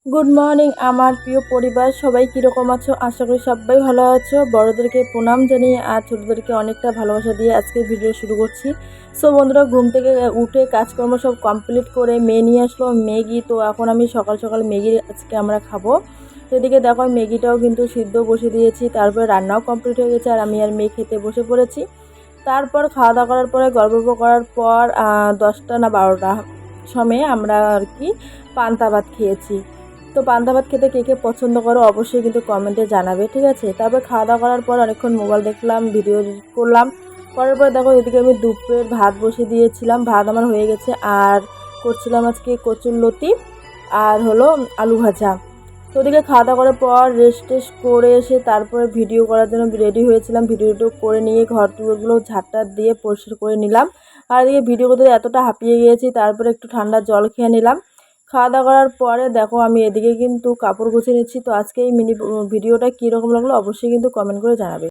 Good morning আমার প্রিয় পরিবার, সবাই কীরকম আছো? আশা করি সবাই ভালো আছো। বড়োদেরকে প্রণাম জানিয়ে আর ছোটোদেরকে অনেকটা ভালোবাসা দিয়ে আজকে ভিডিও শুরু করছি। সো বন্ধুরা, ঘুম থেকে উঠে কাজকর্ম সব কমপ্লিট করে মেয়ে নিয়ে আসলো ম্যাগি। তো এখন আমি সকাল সকাল ম্যাগি আজকে আমরা খাবো। তো এদিকে দেখো ম্যাগিটাও কিন্তু সিদ্ধ বসে দিয়েছি, তারপরে রান্নাও কমপ্লিট হয়ে গেছে আর আমি আর মেয়ে খেতে বসে পড়েছি। তারপর খাওয়া দাওয়া করার পরে গল্প করার পর 10টা না 12টা সময়ে আমরা আর কি পান্তা ভাত খেয়েছি। তো পান্তা ভাত খেতে কে কে পছন্দ করো অবশ্যই কিন্তু কমেন্টে জানাবে, ঠিক আছে। তারপর খাওয়া দাওয়া করার পর অনেকক্ষণ মোবাইল দেখলাম, ভিডিও এডিট করলাম। করার পরে দেখো এদিকে আমি দুপুরের ভাত বসিয়ে দিয়েছিলাম, ভাত আমার হয়ে গেছে। আর করছিলাম আজকে কচুরলতি আর হলো আলু ভাজা। তো ওদিকে খাওয়া দাওয়া করার পর রেস্ট টেস্ট করে এসে তারপরে ভিডিও করার জন্য রেডি হয়েছিলাম। ভিডিওটা করে নিয়ে ঘরগুলো ঝাঁটটা দিয়ে পরিষ্কার করে নিলাম। আর এদিকে ভিডিও করতে এতটা হাঁপিয়ে গিয়েছি, তারপরে একটু ঠান্ডা জল খেয়ে নিলাম। খাওয়া দাওয়া করার পরে দেখো আমি এদিকে কিন্তু কাপড় গুছিয়ে নিচ্ছি। তো আজকে এই মিনি ভিডিওটা কীরকম লাগলো অবশ্যই কিন্তু কমেন্ট করে জানাবে।